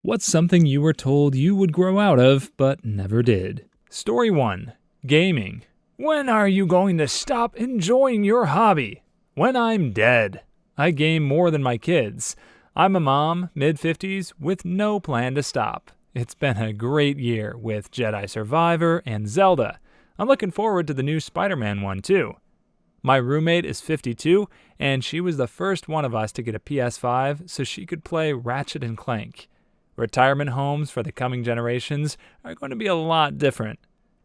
What's something you were told you would grow out of, but never did? Story 1. Gaming. When are you going to stop enjoying your hobby? When I'm dead. I game more than my kids. I'm a mom, mid-50s, with no plan to stop. It's been a great year with Jedi Survivor and Zelda. I'm looking forward to the new Spider-Man one too. My roommate is 52, and she was the first one of us to get a PS5 so she could play Ratchet and Clank. Retirement homes for the coming generations are going to be a lot different.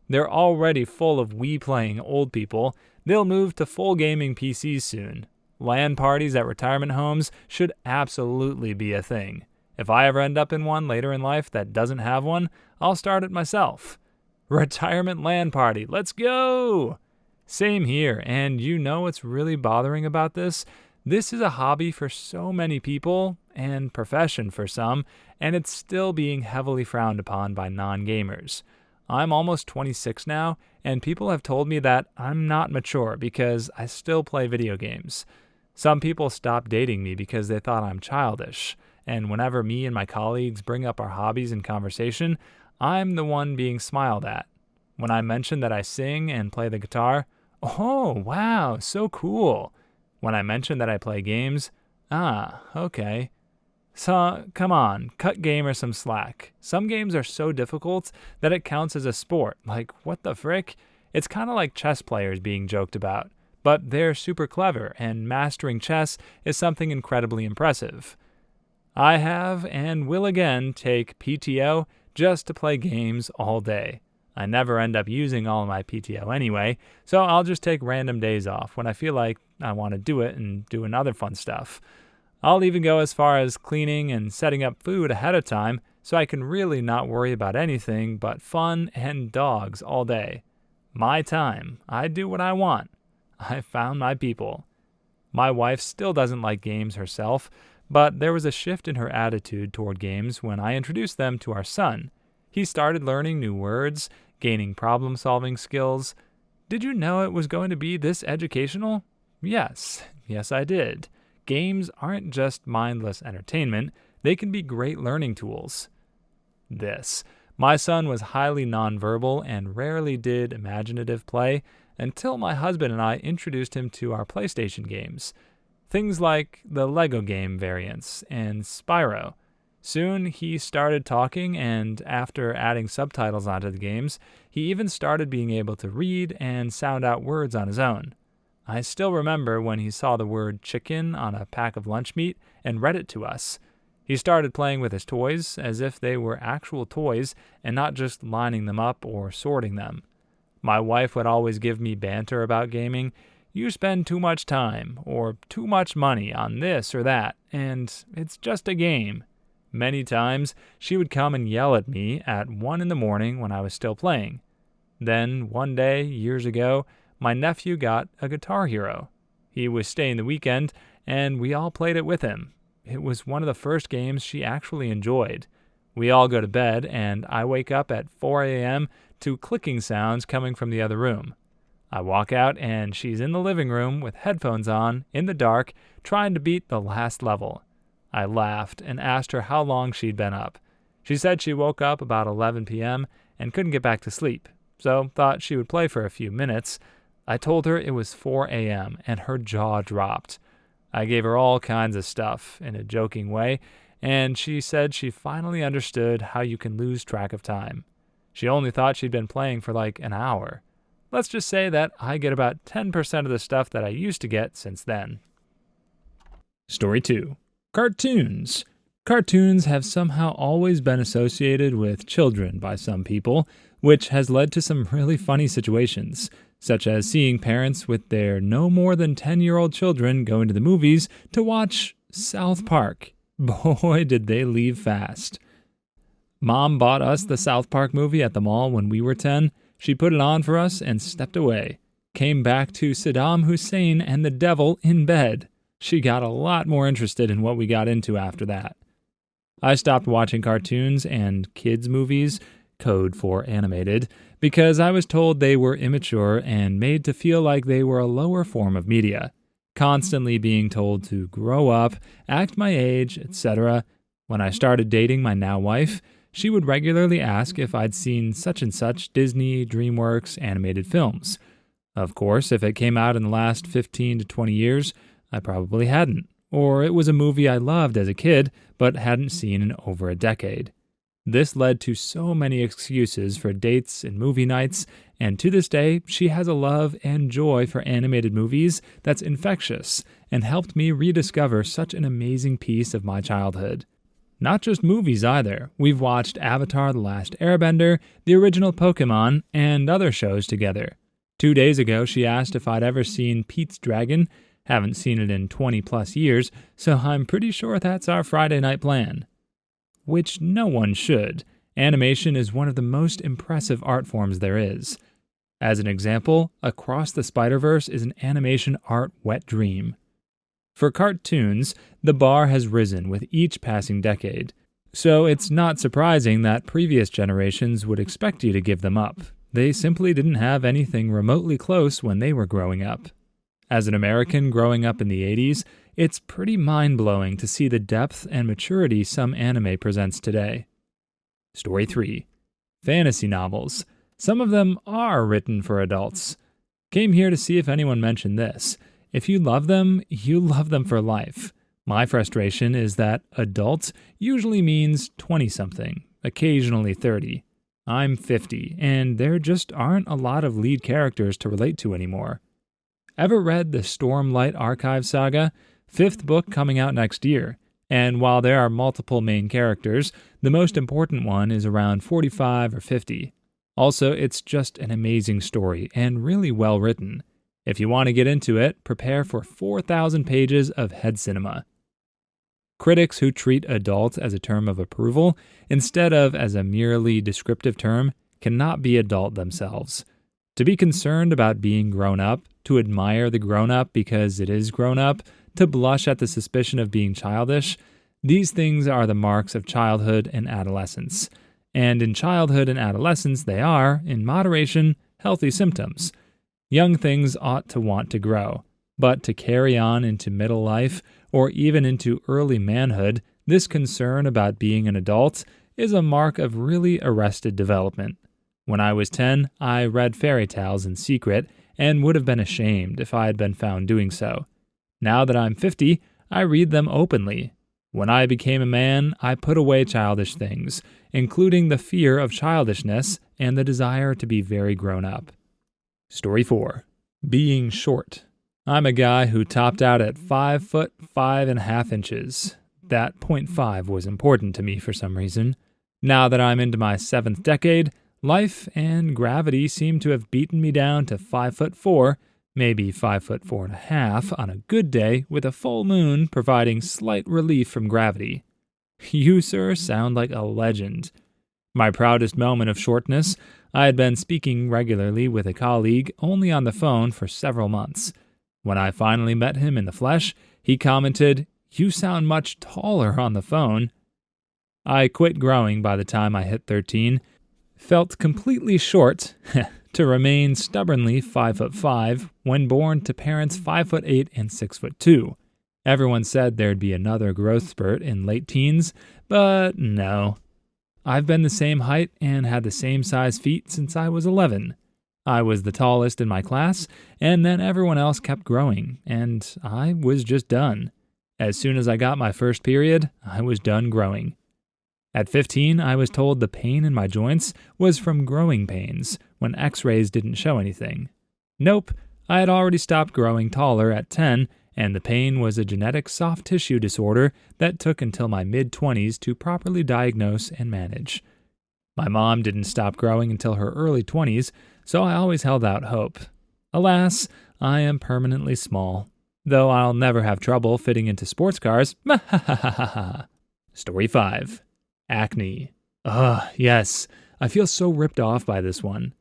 They're already full of Wii-playing old people. They'll move to full gaming PCs soon. LAN parties at retirement homes should absolutely be a thing. If I ever end up in one later in life that doesn't have one, I'll start it myself. Retirement LAN party, let's go! Same here, and you know what's really bothering about this? This is a hobby for so many people, and profession for some, and it's still being heavily frowned upon by non-gamers. I'm almost 26 now, and people have told me that I'm not mature because I still play video games. Some people stop dating me because they thought I'm childish, and whenever me and my colleagues bring up our hobbies in conversation, I'm the one being smiled at. When I mention that I sing and play the guitar, "Oh, wow, so cool." When I mention that I play games, "Ah, okay." So, come on, cut gamers some slack. Some games are so difficult that it counts as a sport. Like, what the frick? It's kind of like chess players being joked about. But they're super clever, and mastering chess is something incredibly impressive. I have, and will again, take PTO just to play games all day. I never end up using all of my PTO anyway, so I'll just take random days off when I feel like I want to do it and doing other fun stuff. I'll even go as far as cleaning and setting up food ahead of time so I can really not worry about anything but fun and dogs all day. My time. I do what I want. I found my people. My wife still doesn't like games herself, but there was a shift in her attitude toward games when I introduced them to our son. He started learning new words, gaining problem-solving skills. Did you know it was going to be this educational? Yes I did. Games aren't just mindless entertainment, they can be great learning tools. My son was highly nonverbal and rarely did imaginative play until my husband and I introduced him to our PlayStation games. Things like the Lego game variants and Spyro. Soon he started talking, and after adding subtitles onto the games, he even started being able to read and sound out words on his own. I still remember when he saw the word chicken on a pack of lunch meat and read it to us. He started playing with his toys as if they were actual toys and not just lining them up or sorting them. My wife would always give me banter about gaming. You spend too much time or too much money on this or that, and it's just a game. Many times, she would come and yell at me at 1 a.m. when I was still playing. Then, one day, years ago, my nephew got a Guitar Hero. He was staying the weekend, and we all played it with him. It was one of the first games she actually enjoyed. We all go to bed, and I wake up at 4 a.m. to clicking sounds coming from the other room. I walk out, and she's in the living room with headphones on, in the dark, trying to beat the last level. I laughed and asked her how long she'd been up. She said she woke up about 11 p.m. and couldn't get back to sleep, so thought she would play for a few minutes. I told her it was 4 a.m., and her jaw dropped. I gave her all kinds of stuff in a joking way, and she said she finally understood how you can lose track of time. She only thought she'd been playing for like an hour. Let's just say that I get about 10% of the stuff that I used to get since then. Story 2. Cartoons. Cartoons have somehow always been associated with children by some people, which has led to some really funny situations, such as seeing parents with their no more than 10-year-old children going to the movies to watch South Park. Boy, did they leave fast. Mom bought us the South Park movie at the mall when we were 10. She put it on for us and stepped away. Came back to Saddam Hussein and the devil in bed. She got a lot more interested in what we got into after that. I stopped watching cartoons and kids' movies, code for animated, because I was told they were immature and made to feel like they were a lower form of media. Constantly being told to grow up, act my age, etc. When I started dating my now wife, she would regularly ask if I'd seen such and such Disney, DreamWorks animated films. Of course, if it came out in the last 15 to 20 years, I probably hadn't. Or it was a movie I loved as a kid, but hadn't seen in over a decade. This led to so many excuses for dates and movie nights, and to this day, she has a love and joy for animated movies that's infectious and helped me rediscover such an amazing piece of my childhood. Not just movies either. We've watched Avatar: The Last Airbender, the original Pokemon, and other shows together. 2 days ago, she asked if I'd ever seen Pete's Dragon. Haven't seen it in 20 plus years, so I'm pretty sure that's our Friday night plan. Which no one should. Animation is one of the most impressive art forms there is. As an example, Across the Spider-Verse is an animation art wet dream. For cartoons, the bar has risen with each passing decade, so it's not surprising that previous generations would expect you to give them up. They simply didn't have anything remotely close when they were growing up. As an American growing up in the 80s, it's pretty mind-blowing to see the depth and maturity some anime presents today. Story 3. Fantasy novels. Some of them are written for adults. Came here to see if anyone mentioned this. If you love them, you love them for life. My frustration is that adult usually means 20-something, occasionally 30. I'm 50, and there just aren't a lot of lead characters to relate to anymore. Ever read the Stormlight Archive saga? 5th book coming out next year. And while there are multiple main characters, the most important one is around 45 or 50. Also, it's just an amazing story and really well written. If you want to get into it, prepare for 4,000 pages of head cinema. Critics who treat adult as a term of approval instead of as a merely descriptive term cannot be adult themselves. To be concerned about being grown up, to admire the grown-up because it is grown up, to blush at the suspicion of being childish, these things are the marks of childhood and adolescence. And in childhood and adolescence, they are, in moderation, healthy symptoms. Young things ought to want to grow, but to carry on into middle life or even into early manhood, this concern about being an adult is a mark of really arrested development. When I was 10, I read fairy tales in secret and would have been ashamed if I had been found doing so. Now that I'm 50, I read them openly. When I became a man, I put away childish things, including the fear of childishness and the desire to be very grown up. Story 4. Being short. I'm a guy who topped out at 5 foot 5.5 inches. That 0.5 was important to me for some reason. Now that I'm into my 7th decade, life and gravity seem to have beaten me down to 5 foot 4, maybe 5 foot 4.5 on a good day with a full moon providing slight relief from gravity. You, sir, sound like a legend. My proudest moment of shortness, I had been speaking regularly with a colleague only on the phone for several months. When I finally met him in the flesh, he commented, "You sound much taller on the phone." I quit growing by the time I hit 13, felt completely short to remain stubbornly 5'5" when born to parents 5'8" and 6'2". Everyone said there'd be another growth spurt in late teens, but no. I've been the same height and had the same size feet since I was 11. I was the tallest in my class, and then everyone else kept growing, and I was just done. As soon as I got my first period, I was done growing. At 15, I was told the pain in my joints was from growing pains when x-rays didn't show anything. Nope, I had already stopped growing taller at 10, and the pain was a genetic soft tissue disorder that took until my mid-20s to properly diagnose and manage. My mom didn't stop growing until her early 20s, so I always held out hope. Alas, I am permanently small, though I'll never have trouble fitting into sports cars. Story 5. Acne. Ugh, yes, I feel so ripped off by this one.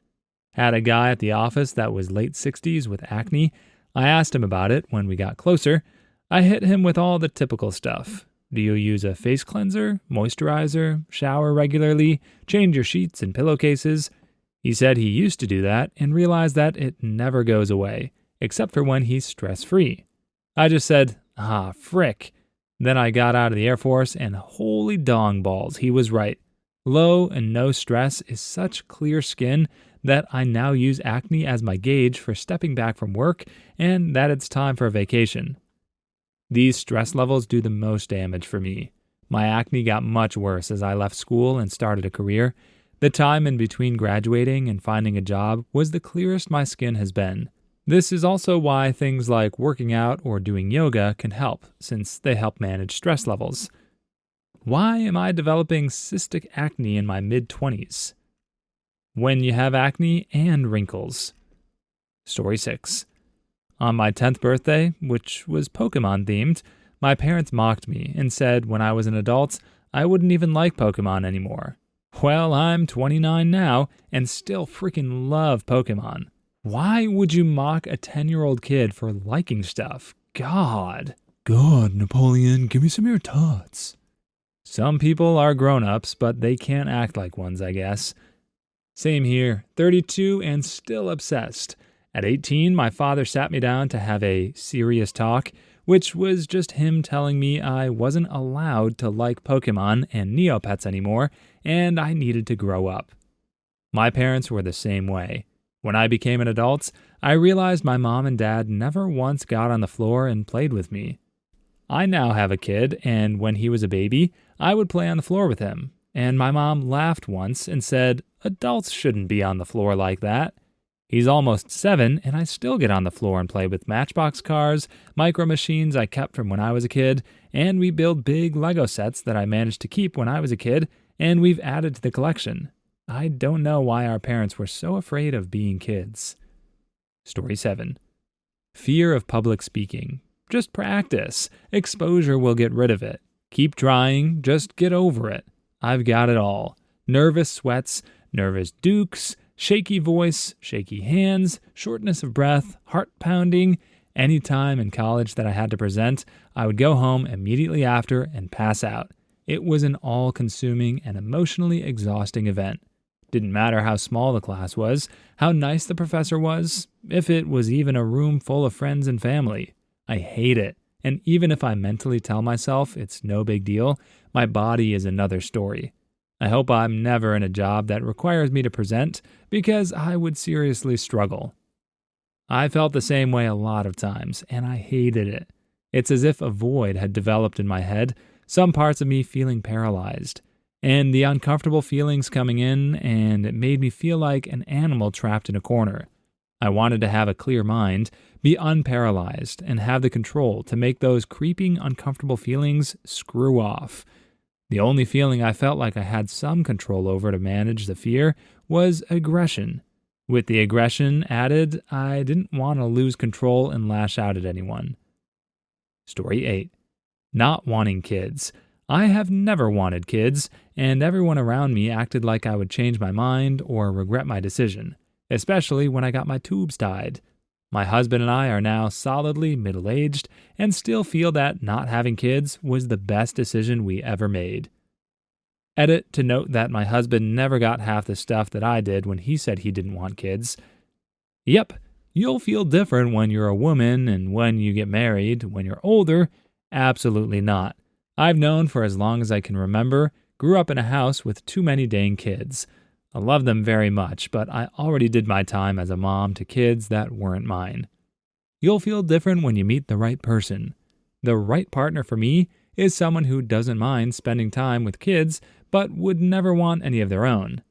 Had a guy at the office that was late 60s with acne. I asked him about it when we got closer. I hit him with all the typical stuff. Do you use a face cleanser, moisturizer, shower regularly, change your sheets and pillowcases? He said he used to do that and realized that it never goes away, except for when he's stress-free. I just said, frick. Then I got out of the Air Force, and holy dong balls, he was right. Low and no stress is such clear skin that I now use acne as my gauge for stepping back from work and that it's time for a vacation. These stress levels do the most damage for me. My acne got much worse as I left school and started a career. The time in between graduating and finding a job was the clearest my skin has been. This is also why things like working out or doing yoga can help, since they help manage stress levels. Why am I developing cystic acne in my mid-20s? When you have acne and wrinkles. Story 6. On my 10th birthday, which was Pokemon themed, my parents mocked me and said when I was an adult, I wouldn't even like Pokemon anymore. Well, I'm 29 now and still freaking love Pokemon. Why would you mock a 10-year-old kid for liking stuff? God, Napoleon, give me some of your tots. Some people are grown-ups, but they can't act like ones, I guess. Same here, 32 and still obsessed. At 18, my father sat me down to have a serious talk, which was just him telling me I wasn't allowed to like Pokemon and Neopets anymore, and I needed to grow up. My parents were the same way. When I became an adult, I realized my mom and dad never once got on the floor and played with me. I now have a kid, and when he was a baby, I would play on the floor with him, and my mom laughed once and said, "Adults shouldn't be on the floor like that." He's almost 7, and I still get on the floor and play with Matchbox cars, micro machines I kept from when I was a kid, and we build big Lego sets that I managed to keep when I was a kid, and we've added to the collection. I don't know why our parents were so afraid of being kids. Story 7. Fear of public speaking. Just practice. Exposure will get rid of it. Keep trying, just get over it. I've got it all. Nervous sweats, nervous dukes, shaky voice, shaky hands, shortness of breath, heart pounding. Any time in college that I had to present, I would go home immediately after and pass out. It was an all-consuming and emotionally exhausting event. Didn't matter how small the class was, how nice the professor was, if it was even a room full of friends and family. I hate it, and even if I mentally tell myself it's no big deal, my body is another story. I hope I'm never in a job that requires me to present, because I would seriously struggle. I felt the same way a lot of times, and I hated it. It's as if a void had developed in my head, some parts of me feeling paralyzed, and the uncomfortable feelings coming in, and it made me feel like an animal trapped in a corner. I wanted to have a clear mind, be unparalyzed, and have the control to make those creeping, uncomfortable feelings screw off. The only feeling I felt like I had some control over to manage the fear was aggression. With the aggression added, I didn't want to lose control and lash out at anyone. Story 8. Not wanting kids. I have never wanted kids, and everyone around me acted like I would change my mind or regret my decision, especially when I got my tubes tied. My husband and I are now solidly middle-aged and still feel that not having kids was the best decision we ever made. Edit to note that my husband never got half the stuff that I did when he said he didn't want kids. Yep, you'll feel different when you're a woman and when you get married. When you're older, absolutely not. I've known for as long as I can remember, grew up in a house with too many dang kids. I love them very much, but I already did my time as a mom to kids that weren't mine. You'll feel different when you meet the right person. The right partner for me is someone who doesn't mind spending time with kids, but would never want any of their own.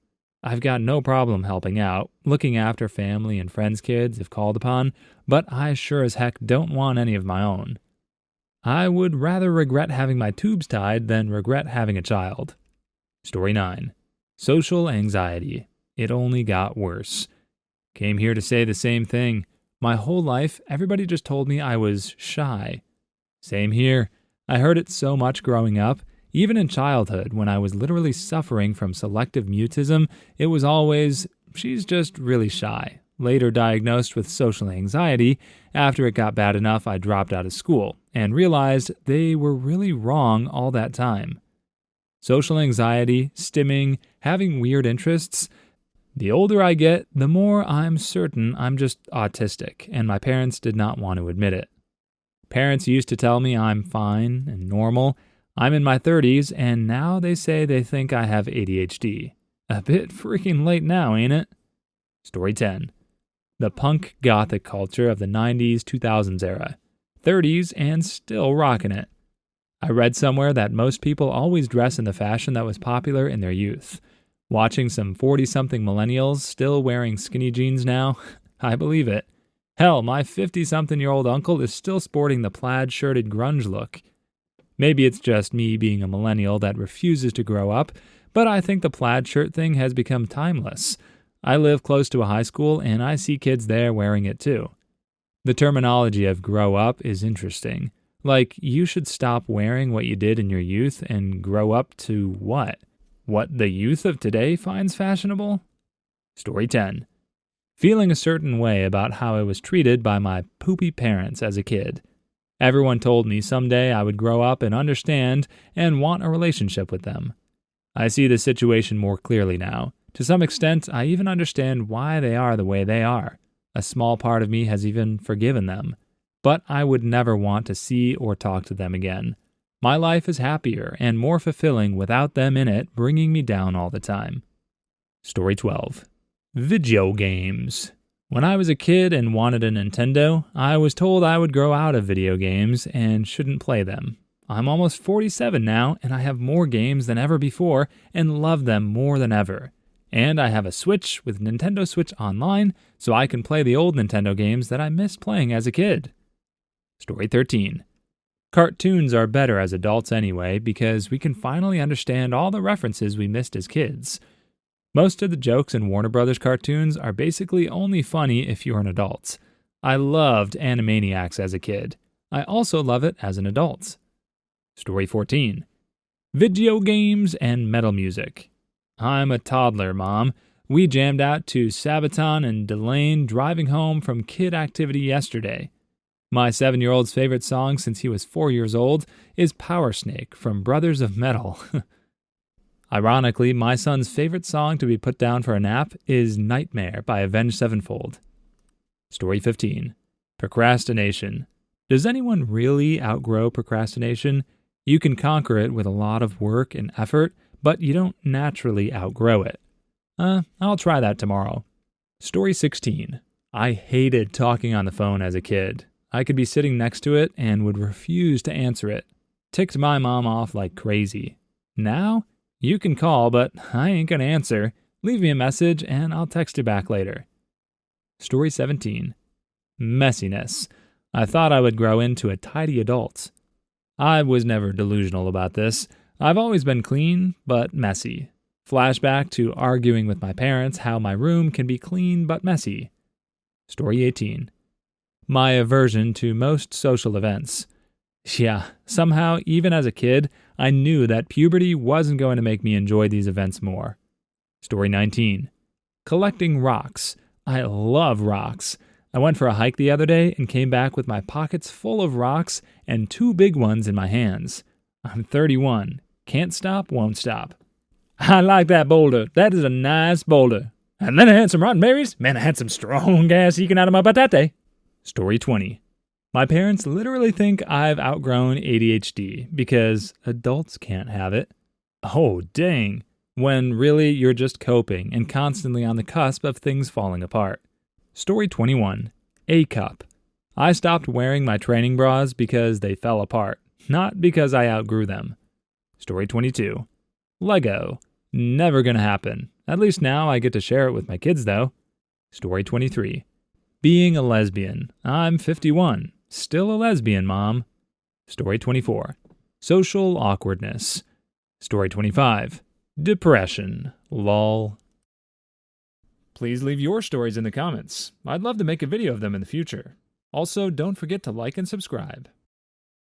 I've got no problem helping out, looking after family and friends' kids if called upon, but I sure as heck don't want any of my own. I would rather regret having my tubes tied than regret having a child. Story 9. Social anxiety. It only got worse. Came here to say the same thing. My whole life, everybody just told me I was shy. Same here. I heard it so much growing up. Even in childhood, when I was literally suffering from selective mutism, it was always, she's just really shy. Later diagnosed with social anxiety, after it got bad enough I dropped out of school, and realized they were really wrong all that time. Social anxiety, stimming, having weird interests. The older I get, the more I'm certain I'm just autistic, and my parents did not want to admit it. Parents used to tell me I'm fine and normal. I'm in my 30s, and now they say they think I have ADHD. A bit freaking late now, ain't it? Story 10. The punk Gothic culture of the 90s, 2000s era. 30s and still rocking it. I read somewhere that most people always dress in the fashion that was popular in their youth. Watching some 40-something millennials still wearing skinny jeans now, I believe it. Hell, my 50-something-year-old uncle is still sporting the plaid-shirted grunge look. Maybe it's just me being a millennial that refuses to grow up, but I think the plaid shirt thing has become timeless. I live close to a high school, and I see kids there wearing it too. The terminology of grow up is interesting. Like, you should stop wearing what you did in your youth and grow up to what? What the youth of today finds fashionable? Story 10. Feeling a certain way about how I was treated by my poopy parents as a kid. Everyone told me someday I would grow up and understand and want a relationship with them. I see the situation more clearly now. To some extent, I even understand why they are the way they are. A small part of me has even forgiven them. But I would never want to see or talk to them again. My life is happier and more fulfilling without them in it bringing me down all the time. Story 12. Video games. When I was a kid and wanted a Nintendo, I was told I would grow out of video games and shouldn't play them. I'm almost 47 now, and I have more games than ever before and love them more than ever. And I have a Switch with Nintendo Switch Online, so I can play the old Nintendo games that I missed playing as a kid. Story 13. Cartoons are better as adults anyway because we can finally understand all the references we missed as kids. Most of the jokes in Warner Brothers cartoons are basically only funny if you're an adult. I loved Animaniacs as a kid. I also love it as an adult. Story 14. Video games and metal music. I'm a toddler, Mom. We jammed out to Sabaton and Delane driving home from kid activity yesterday. My 7-year-old's favorite song since he was 4 years old is Power Snake from Brothers of Metal. Ironically, my son's favorite song to be put down for a nap is Nightmare by Avenged Sevenfold. Story 15. Procrastination. Does anyone really outgrow procrastination? You can conquer it with a lot of work and effort, but you don't naturally outgrow it. I'll try that tomorrow. Story 16. I hated talking on the phone as a kid. I could be sitting next to it and would refuse to answer it. Ticked my mom off like crazy. Now, you can call, but I ain't gonna answer. Leave me a message and I'll text you back later. Story 17. Messiness. I thought I would grow into a tidy adult. I was never delusional about this. I've always been clean, but messy. Flashback to arguing with my parents how my room can be clean but messy. Story 18. My aversion to most social events. Yeah, somehow, even as a kid, I knew that puberty wasn't going to make me enjoy these events more. Story 19. Collecting rocks. I love rocks. I went for a hike the other day and came back with my pockets full of rocks and 2 big ones in my hands. I'm 31. Can't stop, won't stop. I like that boulder. That is a nice boulder. And then I had some rotten berries. Man, I had some strong gas eking out of my patate. Story 20. My parents literally think I've outgrown ADHD because adults can't have it. Oh, dang. When really you're just coping and constantly on the cusp of things falling apart. Story 21. A cup. I stopped wearing my training bras because they fell apart, not because I outgrew them. Story 22. Lego. Never gonna happen. At least now I get to share it with my kids though. Story 23. Being a lesbian. I'm 51. Still a lesbian, Mom. Story 24. Social awkwardness. Story 25. Depression. Lol. Please leave your stories in the comments. I'd love to make a video of them in the future. Also, don't forget to like and subscribe.